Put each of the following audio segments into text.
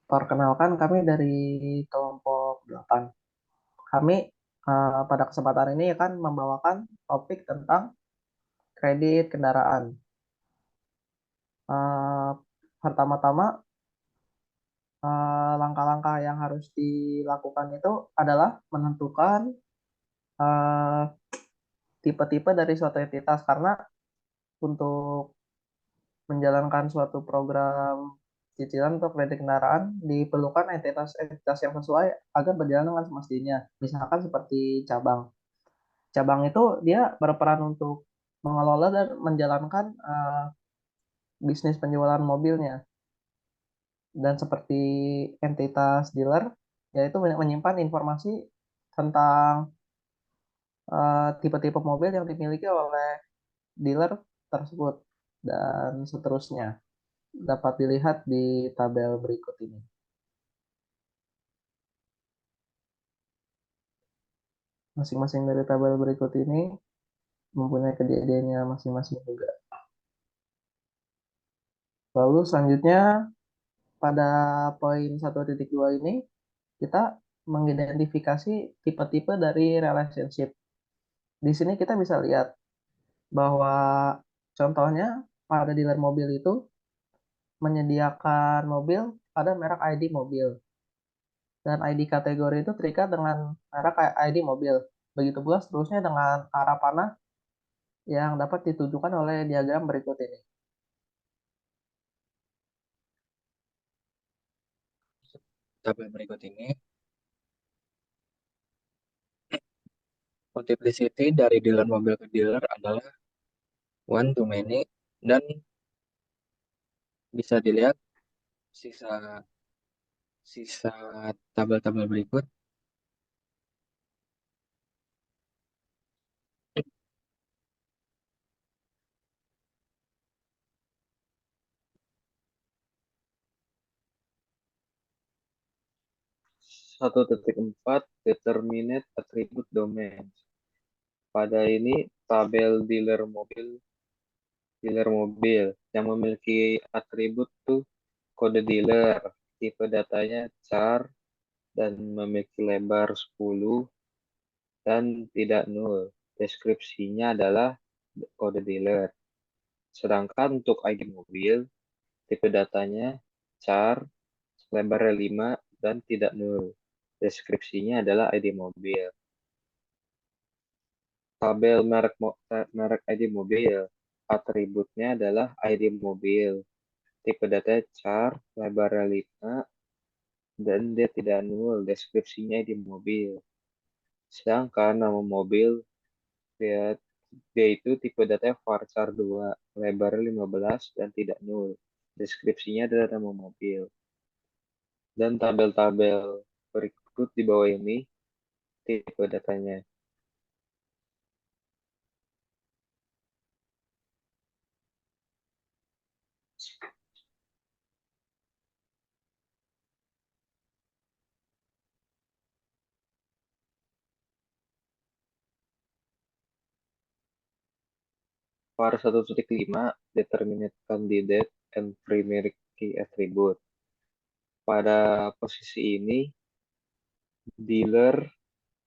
Perkenalkan, kami dari kelompok 8. Kami pada kesempatan ini akan membawakan topik tentang kredit kendaraan. Eh, Pertama-tama, langkah-langkah yang harus dilakukan itu adalah menentukan eh, tipe-tipe dari suatu entitas, karena untuk menjalankan suatu program cicilan untuk kredit kendaraan diperlukan entitas-entitas yang sesuai agar berjalan dengan semestinya. Misalkan seperti cabang. Cabang itu dia berperan untuk mengelola dan menjalankan bisnis penjualan mobilnya. Dan seperti entitas dealer, yaitu menyimpan informasi tentang tipe-tipe mobil yang dimiliki oleh dealer tersebut dan seterusnya. Dapat dilihat di tabel berikut ini. Masing-masing dari tabel berikut ini mempunyai kejadiannya masing-masing juga. Lalu selanjutnya pada poin 1.2 ini kita mengidentifikasi tipe-tipe dari relationship. Di sini kita bisa lihat bahwa contohnya pada dealer mobil itu menyediakan mobil pada merek ID mobil. Dan ID kategori itu terikat dengan merek ID mobil. Begitu pula seterusnya dengan arah panah yang dapat ditujukan oleh diagram berikut ini. Tabel berikut ini, multiplicity dari dealer mobil ke dealer adalah one to many, dan bisa dilihat sisa sisa tabel-tabel berikut. Satu titik empat determinate attribute domain. Pada ini tabel dealer mobil yang memiliki atribut tuh kode dealer, tipe datanya char, dan memiliki lebar 10 dan tidak null. Deskripsinya adalah kode dealer. Sedangkan untuk ID mobil, tipe datanya char, lebarnya 5 dan tidak null. Deskripsinya adalah ID mobil. Tabel merek ID mobil, atributnya adalah ID mobil. Tipe datanya char, lebarnya 5, dan dia tidak null. Deskripsinya ID mobil. Sedangkan nama mobil, dia, dia itu tipe datanya varchar 2, lebar 15 dan tidak null. Deskripsinya adalah nama mobil. Dan tabel-tabel berikut di bawah ini tipe datanya. Var 1.5 determinate candidate and primary key attribute. Pada posisi ini, dealer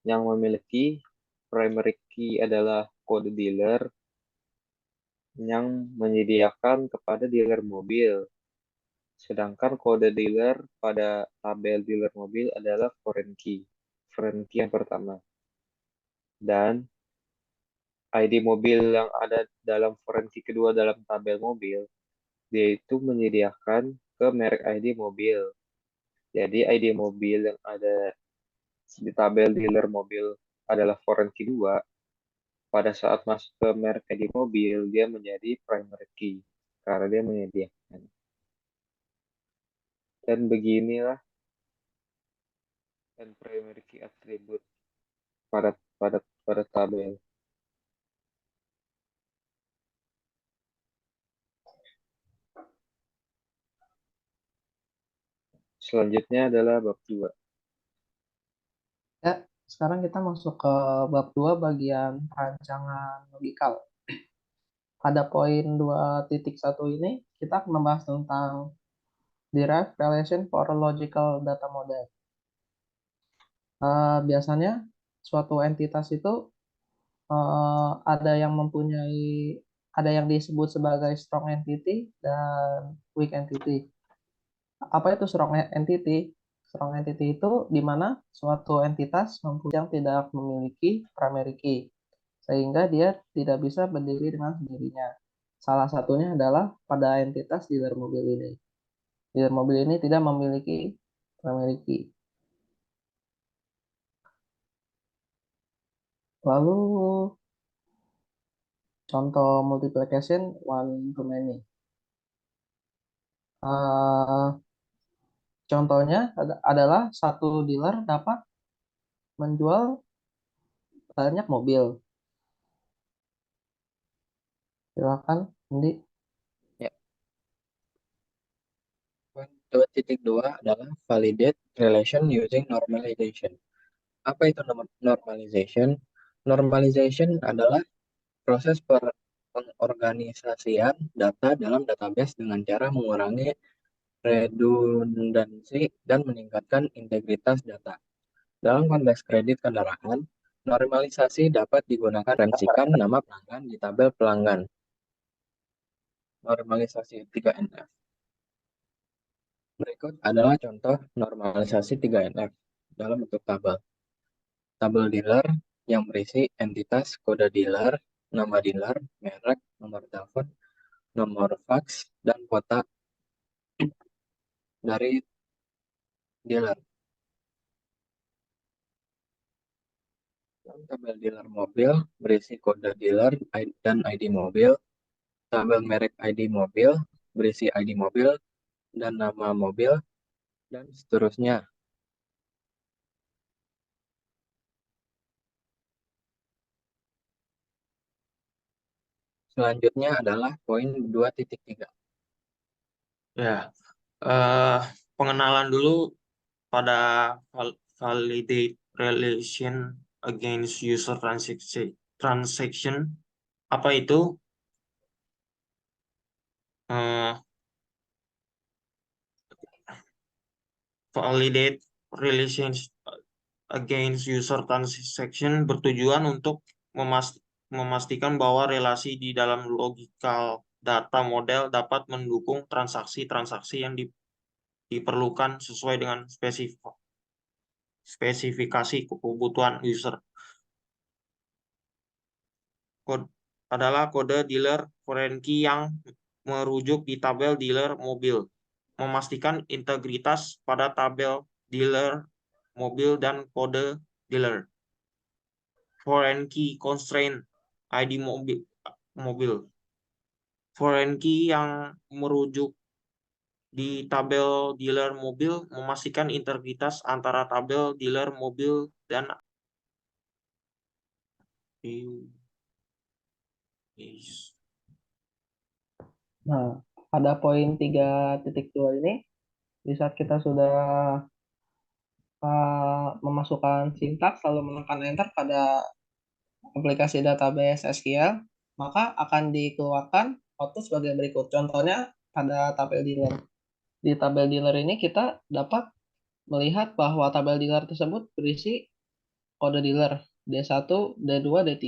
yang memiliki primary key adalah kode dealer yang menyediakan kepada dealer mobil. Sedangkan kode dealer pada tabel dealer mobil adalah foreign key. Foreign key yang pertama. Dan ID mobil yang ada dalam foreign key kedua dalam tabel mobil, dia itu menyediakan ke merek ID mobil. Jadi ID mobil yang ada di tabel dealer mobil adalah foreign key 2. Pada saat masuk ke merek ID mobil, dia menjadi primary key karena dia menyediakan. Dan beginilah dan primary key attribute pada pada pada tabel. Selanjutnya adalah bab 2. Ya, sekarang kita masuk ke bab 2 bagian perancangan logikal. Pada poin 2.1 ini kita akan membahas tentang derived relation for a logical data model. Biasanya suatu entitas itu ada yang disebut sebagai strong entity dan weak entity. Apa itu strong entity? Strong entity itu di mana suatu entitas yang tidak memiliki primary key, sehingga dia tidak bisa berdiri dengan sendirinya. Salah satunya adalah pada entitas dealer mobil ini. Dealer mobil ini tidak memiliki primary key. Lalu contoh multiplication one to many. Eh, Contohnya adalah satu dealer dapat menjual banyak mobil. Silakan, Indi. Ya, poin 2.2 adalah validate relation using normalization. Apa itu normalization? Normalization adalah proses pengorganisasian data dalam database dengan cara mengurangi redundansi dan meningkatkan integritas data. Dalam konteks kredit kendaraan, normalisasi dapat digunakan referensikan nama pelanggan di tabel pelanggan. Normalisasi 3NF. Berikut adalah contoh normalisasi 3NF dalam bentuk tabel. Tabel dealer yang berisi entitas kode dealer, nama dealer, merek, nomor telepon, nomor fax, dan kota dari dealer. Dalam tabel dealer mobil berisi kode dealer dan ID mobil. Tabel merek ID mobil berisi ID mobil dan nama mobil, dan seterusnya. Selanjutnya adalah poin 2.3. Ya, eh, pengenalan dulu pada validate relation against user transaction. Apa itu? Eh, Validate relations against user transaction bertujuan untuk memastikan bahwa relasi di dalam logical data model dapat mendukung transaksi-transaksi yang diperlukan sesuai dengan spesifikasi kebutuhan user. Kode adalah kode dealer foreign key yang merujuk di tabel dealer mobil, memastikan integritas pada tabel dealer mobil dan kode dealer. Foreign key constraint ID mobil. Foreign key yang merujuk di tabel dealer mobil memastikan integritas antara tabel dealer mobil dan Nah, pada poin 3.2 ini, di saat kita sudah memasukkan sintaks lalu menekan enter pada aplikasi database SQL, maka akan dikeluarkan output sebagai berikut. Contohnya pada tabel dealer. Di tabel dealer ini kita dapat melihat bahwa tabel dealer tersebut berisi kode dealer D1, D2, D3,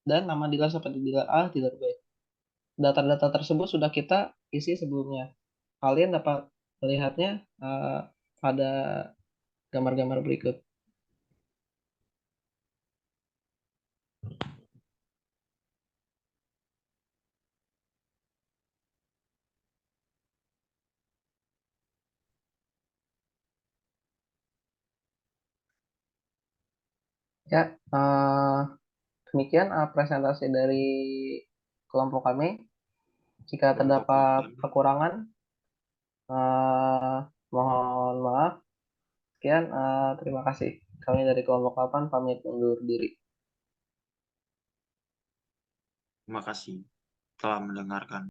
dan nama dealer seperti dealer A, dealer B. Data-data tersebut sudah kita isi sebelumnya. Kalian dapat melihatnya pada gambar-gambar berikut. Ya, demikian presentasi dari kelompok kami. Jika terdapat kekurangan, mohon maaf. Sekian, terima kasih. Kami dari kelompok 8 pamit undur diri. Terima kasih telah mendengarkan.